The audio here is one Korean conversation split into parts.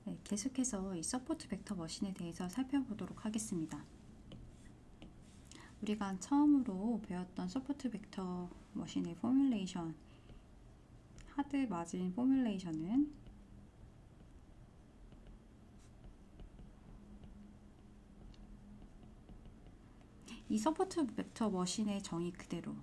네, 계속해서 이 서포트 벡터 머신에 대해서 살펴보도록 하겠습니다. 우리가 처음으로 배웠던 서포트 벡터 머신의 포뮬레이션, 하드 마진 포뮬레이션은 이 서포트 벡터 머신의 정의 그대로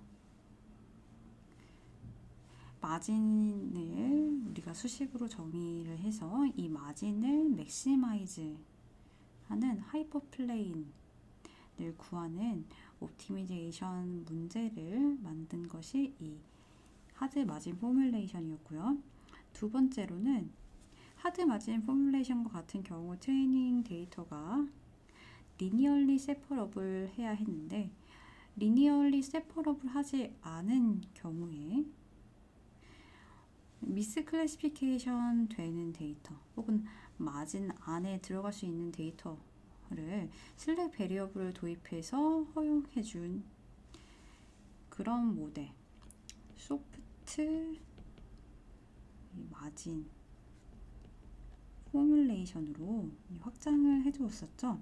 마진을 우리가 수식으로 정의를 해서 이 마진을 맥시마이즈 하는 하이퍼플레인을 구하는 옵티미제이션 문제를 만든 것이 이 하드 마진 포뮬레이션이었고요. 두 번째로는 하드 마진 포뮬레이션과 같은 경우 트레이닝 데이터가 리니얼리 세퍼러블 해야 했는데 리니얼리 세퍼러블 하지 않은 경우에 미스 클래시피케이션 되는 데이터 혹은 마진 안에 들어갈 수 있는 데이터를 슬랙 베리어블을 도입해서 허용해준 그런 모델 소프트 마진 포뮬레이션으로 확장을 해주었었죠.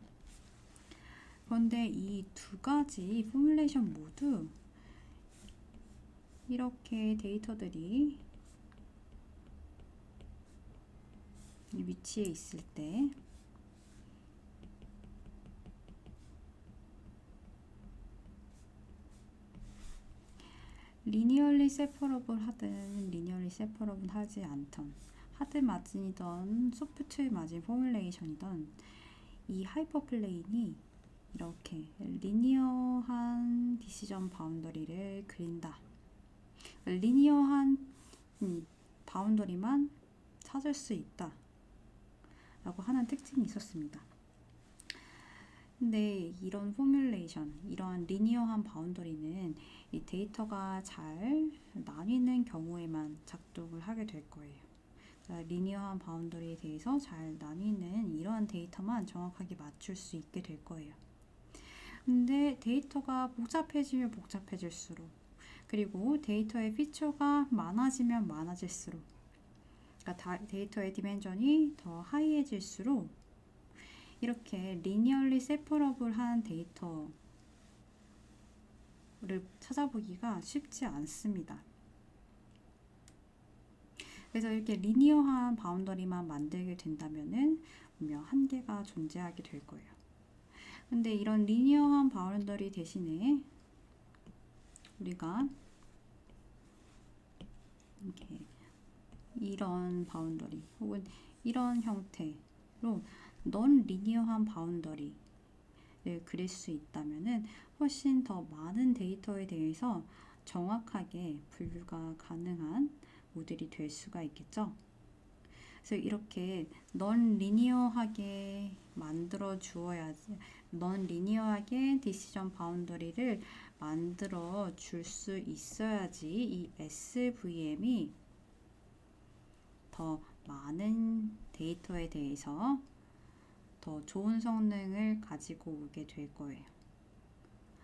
그런데 이 두 가지 포뮬레이션 모두 이렇게 데이터들이 위치에 있을 때 리니얼리 세퍼러블 하든 리니얼리 세퍼러블 하지 않던 하드 마진이던 소프트 마진 포뮬레이션이던 이 하이퍼플레인이 이렇게 리니어한 디시전 바운더리를 그린다. 리니어한 바운더리만 찾을 수 있다 라고 하는 특징이 있었습니다. 근데 이런 포뮬레이션, 이러한 리니어한 바운더리는 이 데이터가 잘 나뉘는 경우에만 작동을 하게 될 거예요. 리니어한 바운더리에 대해서 잘 나뉘는 이러한 데이터만 정확하게 맞출 수 있게 될 거예요. 근데 데이터가 복잡해지면 복잡해질수록 그리고 데이터의 피처가 많아지면 많아질수록 그러니까 데이터의 디멘전이 더 하이해질수록 이렇게 리니얼리 세퍼러블한 데이터를 찾아보기가 쉽지 않습니다. 그래서 이렇게 리니어한 바운더리만 만들게 된다면은 분명 한계가 존재하게 될 거예요. 근데 이런 리니어한 바운더리 대신에 우리가 이렇게 이런 바운더리 혹은 이런 형태로 넌 리니어한 바운더리를 그릴 수 있다면은 훨씬 더 많은 데이터에 대해서 정확하게 분류가 가능한 모델이 될 수가 있겠죠. 그래서 이렇게 넌 리니어하게 만들어 주어야지, 넌 리니어하게 디시전 바운더리를 만들어 줄 수 있어야지 이 SVM이 더 많은 데이터에 대해서 더 좋은 성능을 가지고 오게 될 거예요.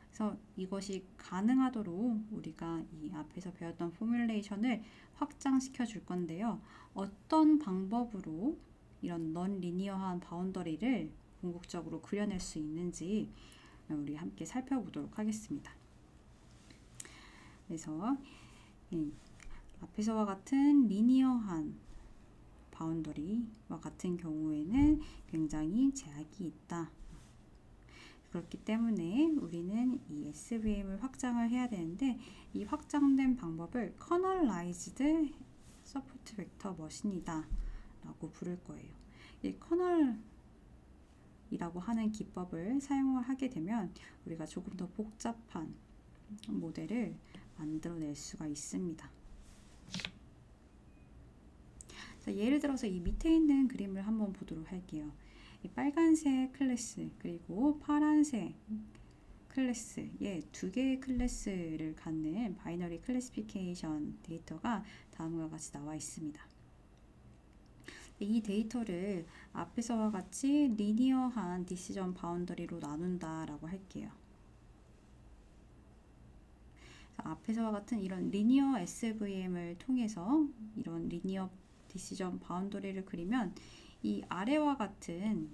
그래서 이것이 가능하도록 우리가 이 앞에서 배웠던 포뮬레이션을 확장시켜 줄 건데요. 어떤 방법으로 이런 넌 리니어한 바운더리를 궁극적으로 그려낼 수 있는지 우리 함께 살펴보도록 하겠습니다. 그래서 앞에서와 같은 리니어한 바운더리와 같은 경우에는 굉장히 제약이 있다. 그렇기 때문에 우리는 이 SVM을 확장을 해야 되는데 이 확장된 방법을 커널라이즈드 서포트 벡터 머신이다 라고 부를 거예요. 이 커널이라고 하는 기법을 사용을 하게 되면 우리가 조금 더 복잡한 모델을 만들어낼 수가 있습니다. 자, 예를 들어서 이 밑에 있는 그림을 한번 보도록 할게요. 이 빨간색 클래스 그리고 파란색 클래스의 두 개의 클래스를 갖는 바이너리 클래시피케이션 데이터가 다음과 같이 나와 있습니다. 이 데이터를 앞에서와 같이 리니어한 디시전 바운더리로 나눈다라고 할게요. 앞에서와 같은 이런 리니어 SVM을 통해서 이런 리니어 디시전 바운더리를 그리면 이 아래와 같은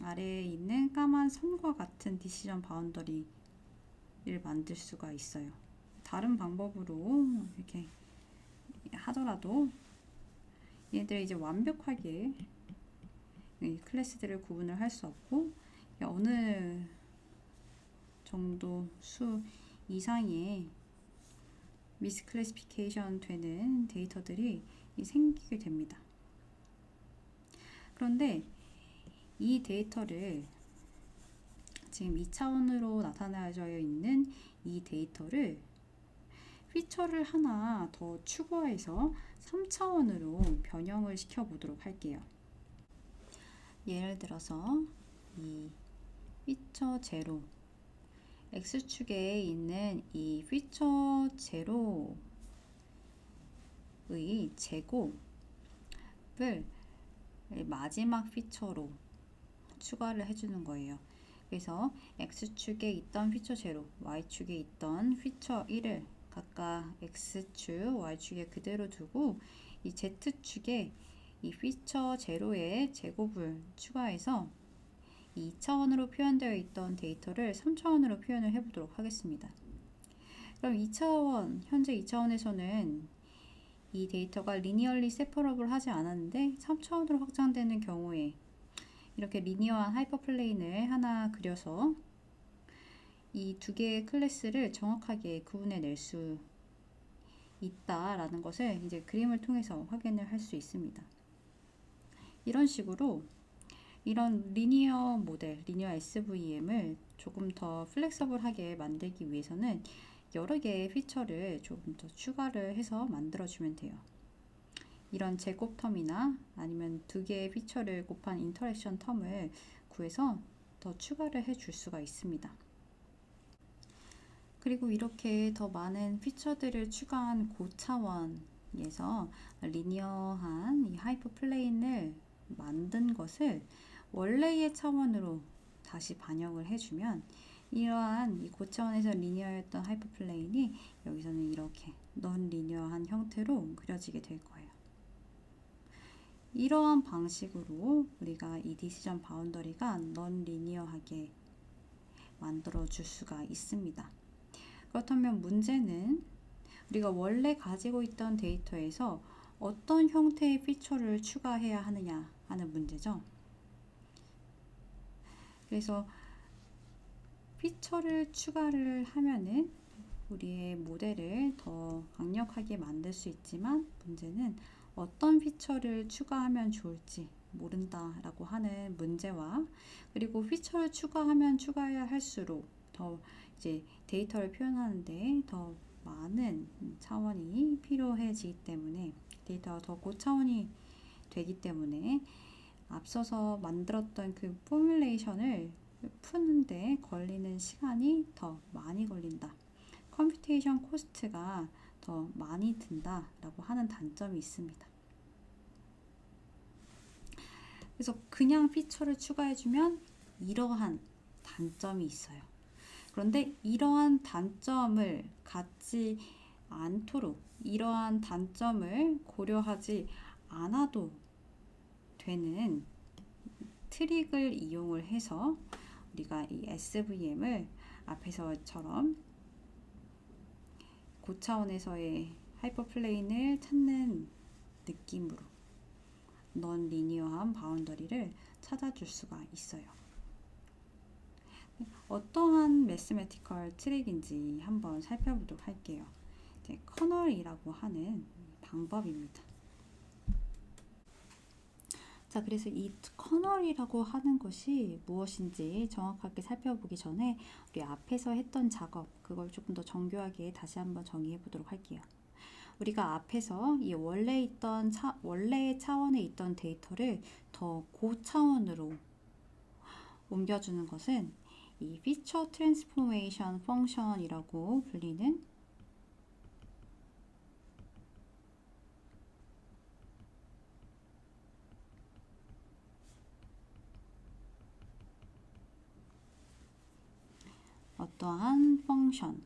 아래에 있는 까만 선과 같은 디시전 바운더리를 만들 수가 있어요. 다른 방법으로 이렇게 하더라도 얘들 이제 완벽하게 이 클래스들을 구분을 할 수 없고 어느 정도 수 이상의 미스클래시피케이션 되는 데이터들이 생기게 됩니다. 그런데 이 데이터를 지금 2차원으로 나타나져 있는 이 데이터를 피처를 하나 더 추가해서 3차원으로 변형을 시켜 보도록 할게요. 예를 들어서 이 피처 제로 X축에 있는 이 피처 제로의 제곱을 마지막 피처로 추가를 해주는 거예요. 그래서 X축에 있던 피처 제로, Y축에 있던 피처 1을 각각 X축, Y축에 그대로 두고 이 Z축에 이 피처 제로의 제곱을 추가해서 2차원으로 표현되어 있던 데이터를 3차원으로 표현을 해보도록 하겠습니다. 그럼 2차원, 현재 2차원에서는 이 데이터가 리니얼리 세퍼러블 하지 않았는데 3차원으로 확장되는 경우에 이렇게 리니어한 하이퍼플레인을 하나 그려서 이 두 개의 클래스를 정확하게 구분해 낼 수 있다라는 것을 이제 그림을 통해서 확인을 할 수 있습니다. 이런 식으로 이런 리니어 모델, 리니어 SVM을 조금 더 플렉서블하게 만들기 위해서는 여러 개의 피처를 조금 더 추가를 해서 만들어주면 돼요. 이런 제곱 텀이나 아니면 두 개의 피처를 곱한 인터랙션 텀을 구해서 더 추가를 해줄 수가 있습니다. 그리고 이렇게 더 많은 피처들을 추가한 고차원에서 리니어한 이 하이퍼플레인을 만든 것을 원래의 차원으로 다시 반영을 해주면 이러한 이 고차원에서 리니어였던 하이퍼플레인이 여기서는 이렇게 넌 리니어한 형태로 그려지게 될 거예요. 이러한 방식으로 우리가 이 디시전 바운더리가 넌 리니어하게 만들어 줄 수가 있습니다. 그렇다면 문제는 우리가 원래 가지고 있던 데이터에서 어떤 형태의 피처를 추가해야 하느냐 하는 문제죠. 그래서 피처를 추가를 하면은 우리의 모델을 더 강력하게 만들 수 있지만 문제는 어떤 피처를 추가하면 좋을지 모른다라고 하는 문제와 그리고 피처를 추가하면 추가해야 할수록 더 이제 데이터를 표현하는데 더 많은 차원이 필요해지기 때문에 데이터가 더 고차원이 되기 때문에 앞서서 만들었던 그 포뮬레이션을 푸는데 걸리는 시간이 더 많이 걸린다. 컴퓨테이션 코스트가 더 많이 든다라고 하는 단점이 있습니다. 그래서 그냥 피처를 추가해주면 이러한 단점이 있어요. 그런데 이러한 단점을 갖지 않도록 이러한 단점을 고려하지 않아도 되는 트릭을 이용을 해서 우리가 이 SVM을 앞에서처럼 고차원에서의 하이퍼플레인을 찾는 느낌으로 넌 리니어한 바운더리를 찾아줄 수가 있어요. 어떠한 매스매티컬 트릭인지 한번 살펴보도록 할게요. 이제 커널이라고 하는 방법입니다. 자, 그래서 이 커널이라고 하는 것이 무엇인지 정확하게 살펴보기 전에 우리 앞에서 했던 작업, 그걸 조금 더 정교하게 다시 한번 정의해 보도록 할게요. 우리가 앞에서 이 원래의 차원에 있던 데이터를 더 고차원으로 옮겨주는 것은 이 피처 트랜스포메이션 펑션이라고 불리는 어떠한 펑션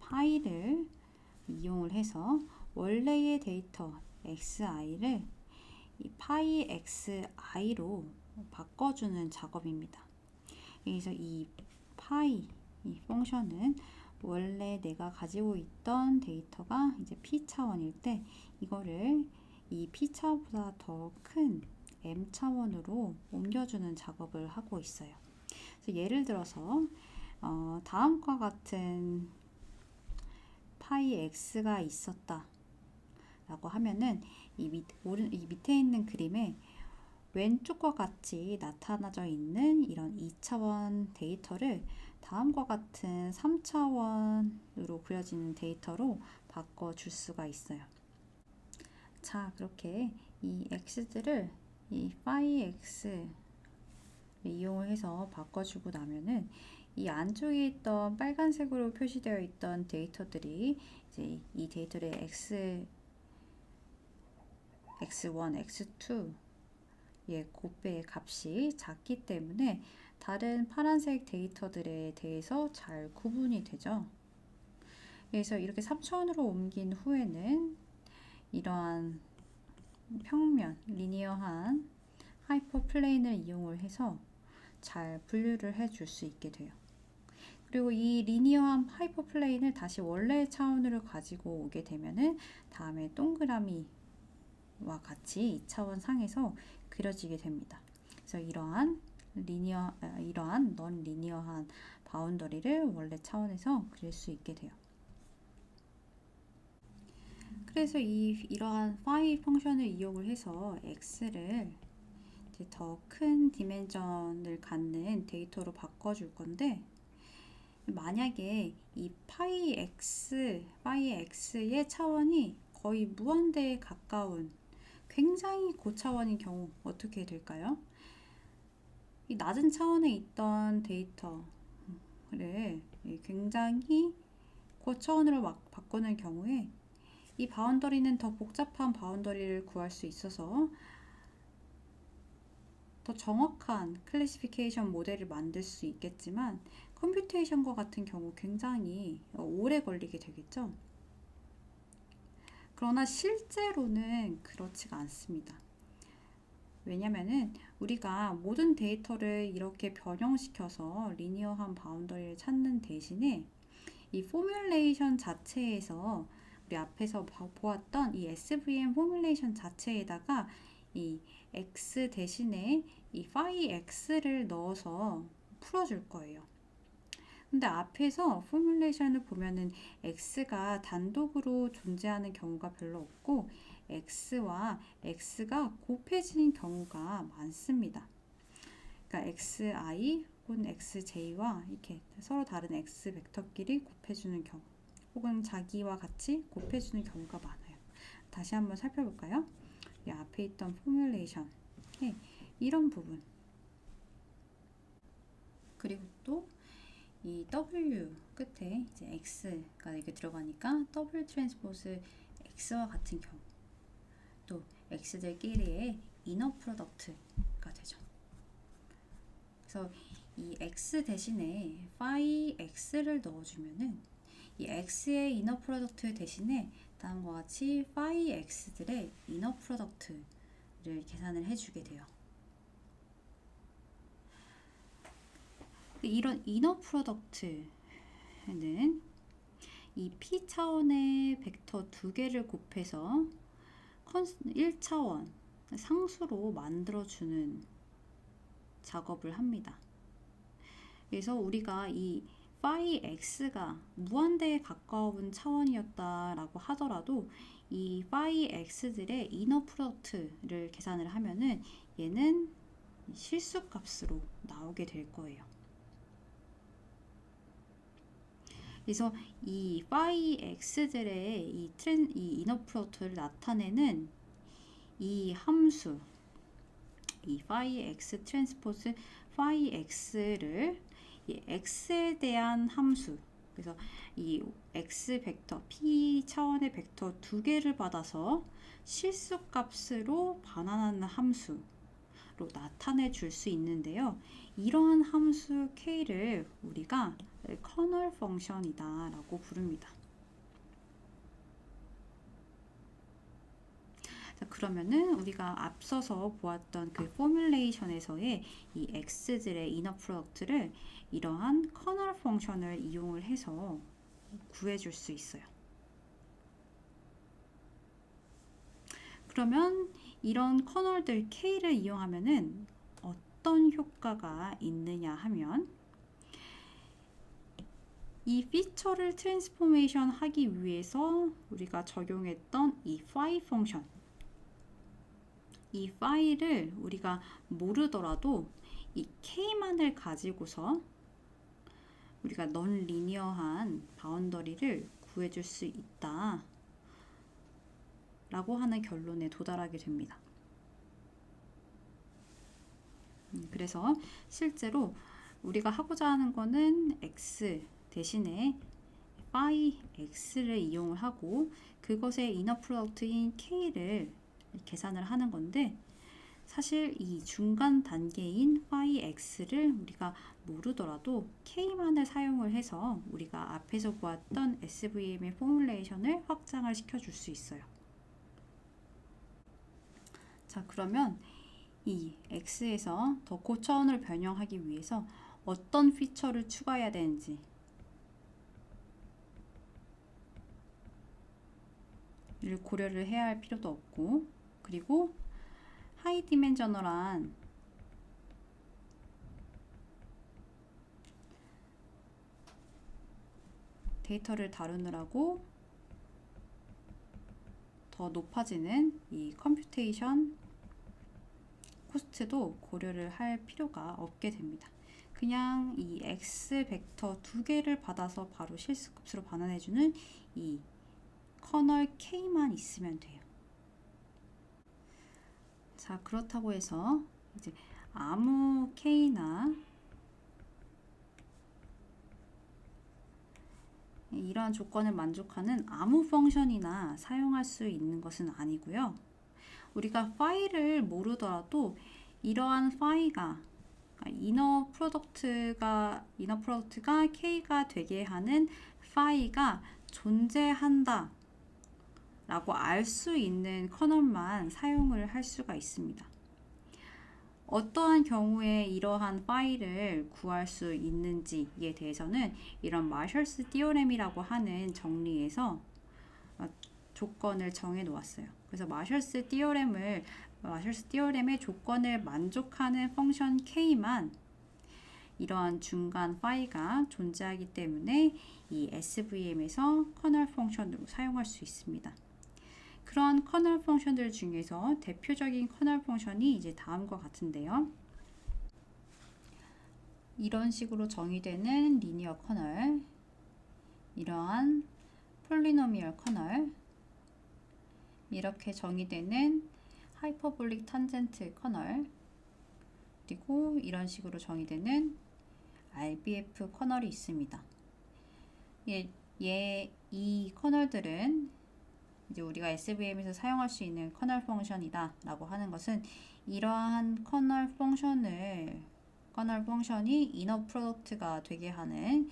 파이를 이용을 해서 원래의 데이터 xi를 이 파이 xi로 바꿔주는 작업입니다. 그래서 이 파이 이 펑션은 원래 내가 가지고 있던 데이터가 이제 p 차원일 때 이거를 이 p 차원보다 더 큰 m 차원으로 옮겨주는 작업을 하고 있어요. 그래서 예를 들어서 다음과 같은 파이 x가 있었다 라고 하면은 이 밑에 있는 그림에 왼쪽과 같이 나타나져 있는 이런 2차원 데이터를 다음과 같은 3차원으로 그려지는 데이터로 바꿔줄 수가 있어요. 자, 그렇게 이 x들을 이 phi x 이용을 해서 바꿔주고 나면은 이 안쪽에 있던 빨간색으로 표시되어 있던 데이터들이 이제 이 데이터의 x1, x2 예, 곱배의 값이 작기 때문에 다른 파란색 데이터들에 대해서 잘 구분이 되죠. 그래서 이렇게 3차원으로 옮긴 후에는 이러한 평면, 리니어한 하이퍼플레인을 이용을 해서 잘 분류를 해줄 수 있게 돼요. 그리고 이 리니어한 하이퍼플레인을 다시 원래의 차원으로 가지고 오게 되면은 다음에 동그라미와 같이 2차원 상에서 그려지게 됩니다. 그래서 이러한 넌 리니어한 바운더리를 원래 차원에서 그릴 수 있게 돼요. 그래서 이러한 phi 펑션을 이용을 해서 x를 더 큰 디멘전을 갖는 데이터로 바꿔줄 건데, 만약에 이 파이 x의 차원이 거의 무한대에 가까운 굉장히 고차원인 경우 어떻게 될까요? 이 낮은 차원에 있던 데이터를 굉장히 고차원으로 바꾸는 경우에 이 바운더리는 더 복잡한 바운더리를 구할 수 있어서 더 정확한 클래시피케이션 모델을 만들 수 있겠지만 컴퓨테이션과 같은 경우 굉장히 오래 걸리게 되겠죠. 그러나 실제로는 그렇지가 않습니다. 왜냐면은 우리가 모든 데이터를 이렇게 변형시켜서 리니어한 바운더리를 찾는 대신에 이 포뮬레이션 자체에서 우리 앞에서 보았던 이 SVM 포뮬레이션 자체에다가 이 x 대신에 이 phi x를 넣어서 풀어줄 거예요. 근데 앞에서 포뮬레이션을 보면은 x가 단독으로 존재하는 경우가 별로 없고 x와 x가 곱해지는 경우가 많습니다. 그러니까 xi 혹은 xj와 이렇게 서로 다른 x 벡터끼리 곱해주는 경우 혹은 자기와 같이 곱해주는 경우가 많아요. 다시 한번 살펴볼까요? 이 앞에 있던 포뮬레이션 이런 부분, 그리고 또 이 W 끝에 이제 X가 이렇게 들어가니까 W 트랜스포즈 X와 같은 경우, 또 X들끼리의 이너 프로덕트가 되죠. 그래서 이 X 대신에 phi X를 넣어주면은 이 X의 이너 프로덕트 대신에 다음과 같이 phi X들의 이너 프로덕트를 계산을 해주게 돼요. 이런 이너 프로덕트는 이 p 차원의 벡터 두 개를 곱해서 1차원 상수로 만들어주는 작업을 합니다. 그래서 우리가 이 phi x가 무한대에 가까운 차원이었다라고 하더라도 이 phi x들의 이너 프로덕트를 계산을 하면은 얘는 실수값으로 나오게 될 거예요. 그래서 이 phi x들의 이 이너 프로덕트를 나타내는 이 함수, 이 phi x 트랜스포즈 phi x를 이 x에 대한 함수, 그래서 이 x 벡터 p 차원의 벡터 두 개를 받아서 실수값으로 반환하는 함수로 나타내 줄 수 있는데요. 이러한 함수 k를 우리가 커널 펑션이다 라고 부릅니다. 자, 그러면은 우리가 앞서서 보았던 그 포뮬레이션에서의 이 x들의 이너 프로덕트를 이러한 커널 펑션을 이용을 해서 구해줄 수 있어요. 그러면 이런 커널들 K를 이용하면은 어떤 효과가 있느냐 하면 이 피처를 트랜스포메이션 하기 위해서 우리가 적용했던 이 phi 펑션, 이 phi를 우리가 모르더라도 이 K만을 가지고서 우리가 넌 리니어한 바운더리를 구해줄 수 있다 라고 하는 결론에 도달하게 됩니다. 그래서 실제로 우리가 하고자 하는 거는 x 대신에 phi x를 이용을 하고 그것의 이너 프로덕트인 k를 계산을 하는 건데, 사실 이 중간 단계인 phi x를 우리가 모르더라도 k만을 사용을 해서 우리가 앞에서 보았던 SVM의 포뮬레이션을 확장을 시켜줄 수 있어요. 자, 그러면 이 x에서 더 고차원을 변형하기 위해서 어떤 피처를 추가해야 되는지 를 고려를 해야 할 필요도 없고, 그리고 하이 디멘셔널한 데이터를 다루느라고 더 높아지는 이 컴퓨테이션 코스트도 고려를 할 필요가 없게 됩니다. 그냥 이 x 벡터 두 개를 받아서 바로 실수급수로 반환해주는 이 커널 k만 있으면 돼요. 자, 그렇다고 해서 이제 아무 k나 이러한 조건을 만족하는 아무 펑션이나 사용할 수 있는 것은 아니고요. 우리가 파이를 모르더라도 이러한 파이가 이너 프로덕트가 k가 되게 하는 파이가 존재한다 라고 알 수 있는 커널만 사용을 할 수가 있습니다. 어떠한 경우에 이러한 파이를 구할 수 있는지에 대해서는 이런 마셜스 티오렘이라고 하는 정리에서 조건을 정해 놓았어요. 그래서 마셜스 티오렘의 조건을 만족하는 펑션 k만 이러한 중간 파이가 존재하기 때문에 이 SVM에서 커널 펑션으로 사용할 수 있습니다. 그런 커널 펑션들 중에서 대표적인 커널 펑션이 이제 다음과 같은데요. 이런 식으로 정의되는 리니어 커널, 이러한 폴리노미얼 커널, 이렇게 정의되는 하이퍼볼릭 탄젠트 커널, 그리고 이런 식으로 정의되는 RBF 커널이 있습니다. 이 커널들은 이제 우리가 SVM에서 사용할 수 있는 커널 펑션이다 라고 하는 것은 이러한 커널 펑션이 이너 프로덕트가 되게 하는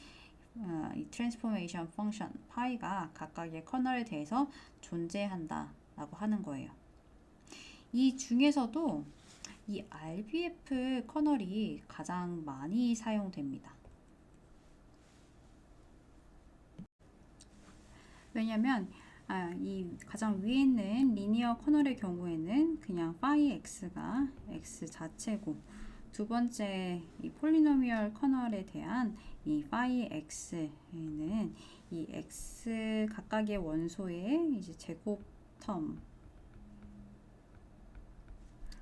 이 트랜스포메이션 펑션 파이가 각각의 커널에 대해서 존재한다 라고 하는 거예요. 이 중에서도 이 RBF 커널이 가장 많이 사용됩니다. 왜냐면 이 가장 위에 있는 리니어 커널의 경우에는 그냥 phi x가 x 자체고, 두 번째 이 폴리노미얼 커널에 대한 이 phi x는 이 x 각각의 원소의 이제 제곱 텀,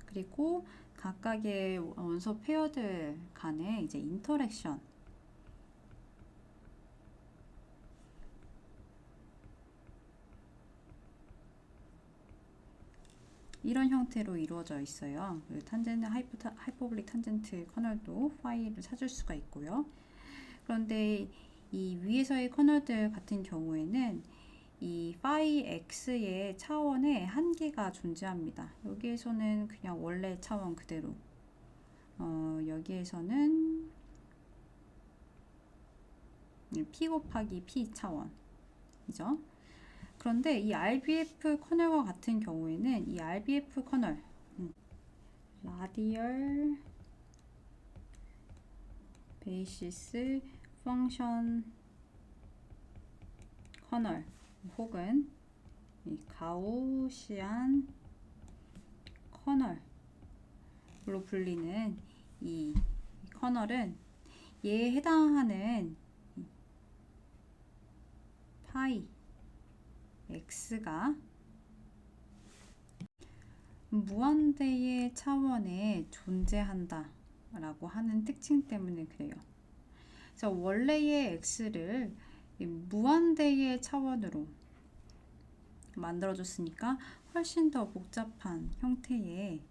그리고 각각의 원소 페어들 간의 이제 인터랙션, 이런 형태로 이루어져 있어요. 하이퍼볼릭 탄젠트 커널도 파이를 찾을 수가 있고요. 그런데 이 위에서의 커널들 같은 경우에는 이 phi x의 차원에 한계가 존재합니다. 여기에서는 그냥 원래 차원 그대로, 여기에서는 p 곱하기 p 차원이죠. 그런데 이 RBF 커널과 같은 경우에는 이 RBF 커널, 라디얼 베이시스 펑션 커널 혹은 이 가우시안 커널로 불리는 이 커널은 얘에 해당하는 파이 x가 무한대의 차원에 존재한다 라고 하는 특징 때문에 그래요. 그래서 원래의 x를 무한대의 차원으로 만들어줬으니까 훨씬 더 복잡한 형태의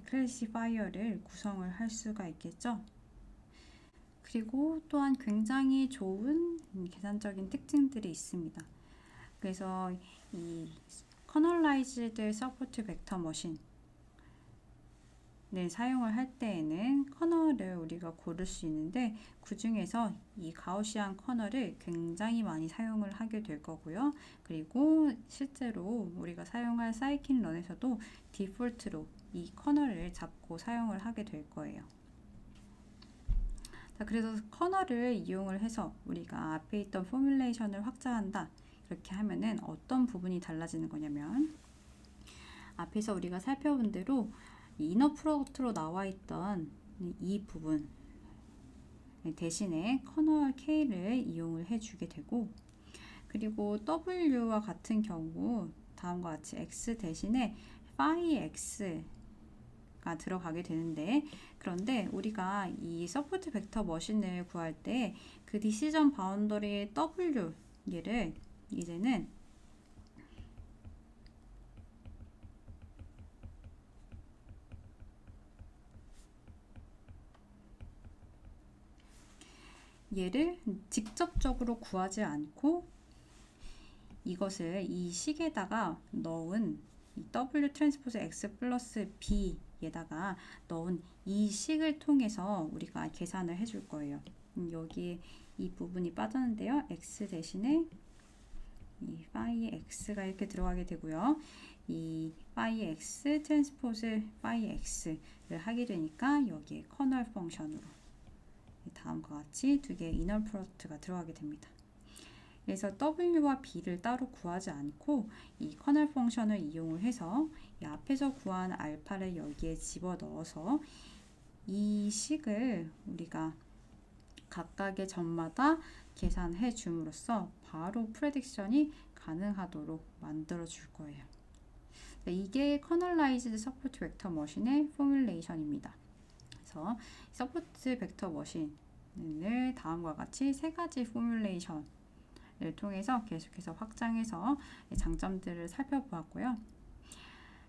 클래시파이어를 구성을 할 수가 있겠죠. 그리고 또한 굉장히 좋은 계산적인 특징들이 있습니다. 그래서 이 커널라이즈드 서포트 벡터 머신을 사용을 할 때에는 커널을 우리가 고를 수 있는데 그 중에서 이 가우시안 커널을 굉장히 많이 사용을 하게 될 거고요. 그리고 실제로 우리가 사용할 사이킨런에서도 디폴트로 이 커널을 잡고 사용을 하게 될 거예요. 자, 그래서 커널을 이용을 해서 우리가 앞에 있던 포뮬레이션을 확장한다. 이렇게 하면은 어떤 부분이 달라지는 거냐면 앞에서 우리가 살펴본 대로 이너 프로덕트로 나와 있던 이 부분 대신에 커널 K를 이용을 해주게 되고 그리고 W와 같은 경우 다음과 같이 X 대신에 파이 X가 들어가게 되는데 그런데 우리가 이 서포트 벡터 머신을 구할 때 그 디시전 바운더리 W 얘를 이제는 얘를 직접적으로 구하지 않고 이것을 이 식에다가 넣은 이 W 트랜스포즈 X 플러스 B에다가 넣은 이 식을 통해서 우리가 계산을 해줄 거예요. 여기 이 부분이 빠졌는데요. X 대신에 이 파이 X가 이렇게 들어가게 되고요. 이 파이 X 트랜스포즈 파이 X를 하게 되니까 여기에 커널 펑션으로 다음과 같이 두 개의 이너 프로덕트가 들어가게 됩니다. 그래서 W와 B를 따로 구하지 않고 이 커널 펑션을 이용을 해서 이 앞에서 구한 알파를 여기에 집어넣어서 이 식을 우리가 각각의 점마다 계산해 줌으로써 바로 프레딕션이 가능하도록 만들어 줄 거예요. 이게 커널라이즈드 서포트 벡터 머신의 포뮬레이션입니다. 그래서 서포트 벡터 머신을 다음과 같이 세 가지 포뮬레이션을 통해서 계속해서 확장해서 장점들을 살펴보았고요.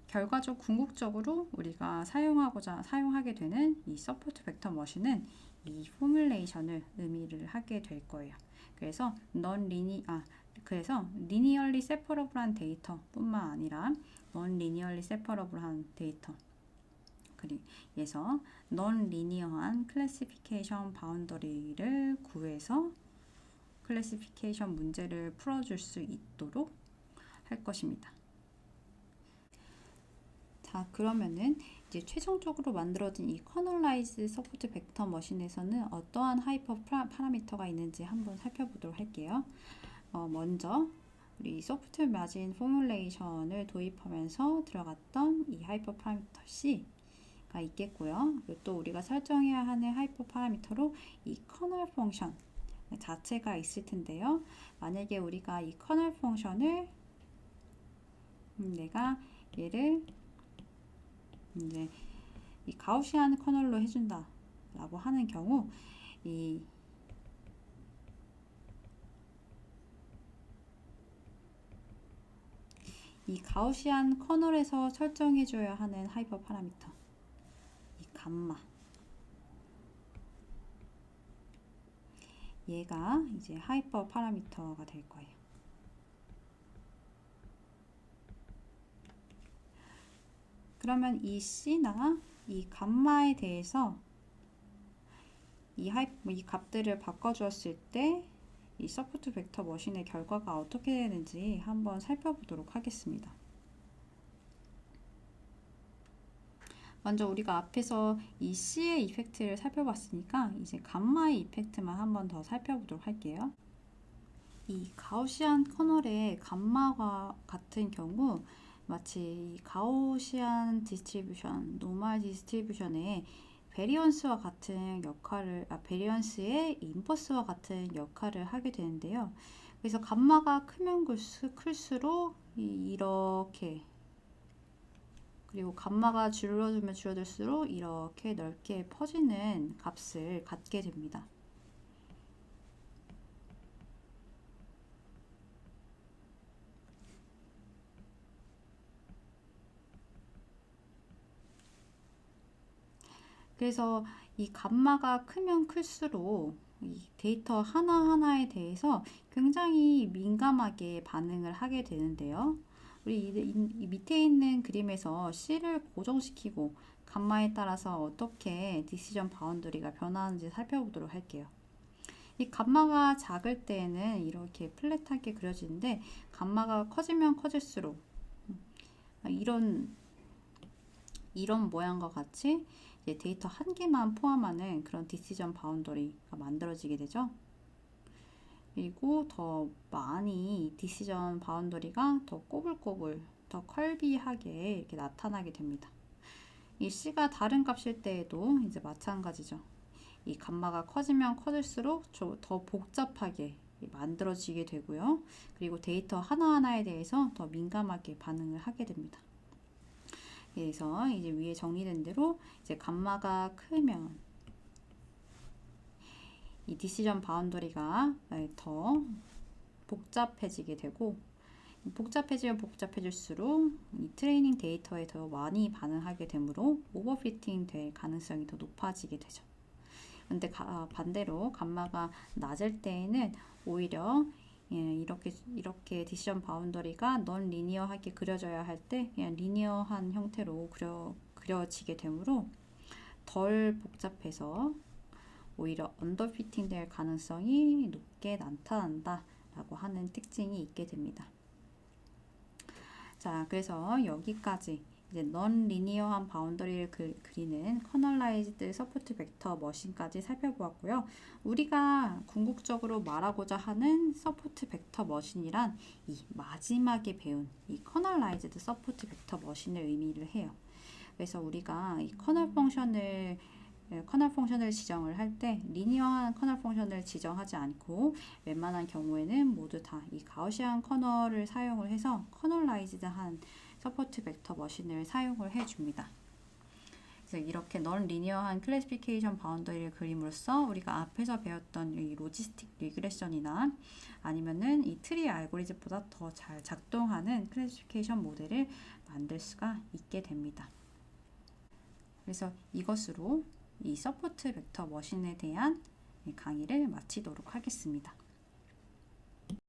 결과적 궁극적으로 우리가 사용하게 되는 이 서포트 벡터 머신은 이 포뮬레이션을 의미를 하게 될 거예요. 그래서 리니얼리 세퍼러블한 데이터뿐만 아니라 넌 리니얼리 세퍼러블한 데이터 그래서 넌 리니어한 클래시피케이션 바운더리를 구해서 클래시피케이션 문제를 풀어줄 수 있도록 할 것입니다. 자, 그러면은 이제 최종적으로 만들어진 이 커널라이즈 서포트 벡터 머신에서는 어떠한 하이퍼 파라미터가 있는지 한번 살펴보도록 할게요. 먼저 우리 소프트 마진 포뮬레이션을 도입하면서 들어갔던 이 하이퍼 파라미터 C가 있겠고요. 그리고 또 우리가 설정해야 하는 하이퍼 파라미터로 이 커널 펑션 자체가 있을 텐데요. 만약에 우리가 이 커널 펑션을 내가 얘를 이제 이 가우시안 커널로 해준다 라고 하는 경우 이 가우시안 커널에서 설정해줘야 하는 하이퍼 파라미터 이 감마 얘가 이제 하이퍼 파라미터가 될 거예요. 그러면 이 C나 이 감마에 대해서 이 값들을 바꿔주었을 때 이 서포트 벡터 머신의 결과가 어떻게 되는지 한번 살펴보도록 하겠습니다. 먼저 우리가 앞에서 이 C의 이펙트를 살펴봤으니까 이제 감마의 이펙트만 한번 더 살펴보도록 할게요. 이 가우시안 커널의 감마와 같은 경우 마치 가우시안 디스트리뷰션, 노멀 디스트리뷰션의 베리언스와 같은 역할을, 베리언스의 인버스와 같은 역할을 하게 되는데요. 그래서 감마가 크면 클수록 이렇게, 그리고 감마가 줄어들면 줄어들수록 이렇게 넓게 퍼지는 값을 갖게 됩니다. 그래서 이 감마가 크면 클수록 이 데이터 하나하나에 대해서 굉장히 민감하게 반응을 하게 되는데요. 우리 이 밑에 있는 그림에서 C를 고정시키고 감마에 따라서 어떻게 디시전 바운더리가 변하는지 살펴보도록 할게요. 이 감마가 작을 때에는 이렇게 플랫하게 그려지는데 감마가 커지면 커질수록 이런 모양과 같이 이제 데이터 한 개만 포함하는 그런 디시전 바운더리가 만들어지게 되죠. 그리고 더 많이 디시전 바운더리가 더 꼬불꼬불, 더 컬비하게 이렇게 나타나게 됩니다. 이 C가 다른 값일 때에도 이제 마찬가지죠. 이 감마가 커지면 커질수록 더 복잡하게 만들어지게 되고요. 그리고 데이터 하나하나에 대해서 더 민감하게 반응을 하게 됩니다. 그래서 이제 위에 정리된 대로 이제 감마가 크면 이 디시전 바운더리가 더 복잡해지게 되고, 복잡해지면 복잡해질수록 이 트레이닝 데이터에 더 많이 반응하게 되므로 오버피팅 될 가능성이 더 높아지게 되죠. 근데 반대로 감마가 낮을 때에는 오히려 이렇게 디시전 바운더리가 넌 리니어하게 그려져야 할 때 그냥 리니어한 형태로 그려지게 되므로 덜 복잡해서 오히려 언더피팅 될 가능성이 높게 나타난다 라고 하는 특징이 있게 됩니다. 자, 그래서 여기까지 이제 넌 리니어한 바운더리를 그리는 커널라이즈드 서포트 벡터 머신까지 살펴보았고요. 우리가 궁극적으로 말하고자 하는 서포트 벡터 머신이란 이 마지막에 배운 이 커널라이즈드 서포트 벡터 머신을 의미를 해요. 그래서 우리가 이 커널 펑션을 지정을 할 때 리니어한 커널 펑션을 지정하지 않고 웬만한 경우에는 모두 다 이 가우시안 커널을 사용을 해서 커널라이즈드한 서포트 벡터 머신을 사용을 해줍니다. 그래서 이렇게 넌 리니어한 클래시피케이션 바운더리를 그림으로써 우리가 앞에서 배웠던 이 로지스틱 리그레션이나 아니면은 이 트리 알고리즘보다 더 잘 작동하는 클래시피케이션 모델을 만들 수가 있게 됩니다. 그래서 이것으로 이 서포트 벡터 머신에 대한 강의를 마치도록 하겠습니다.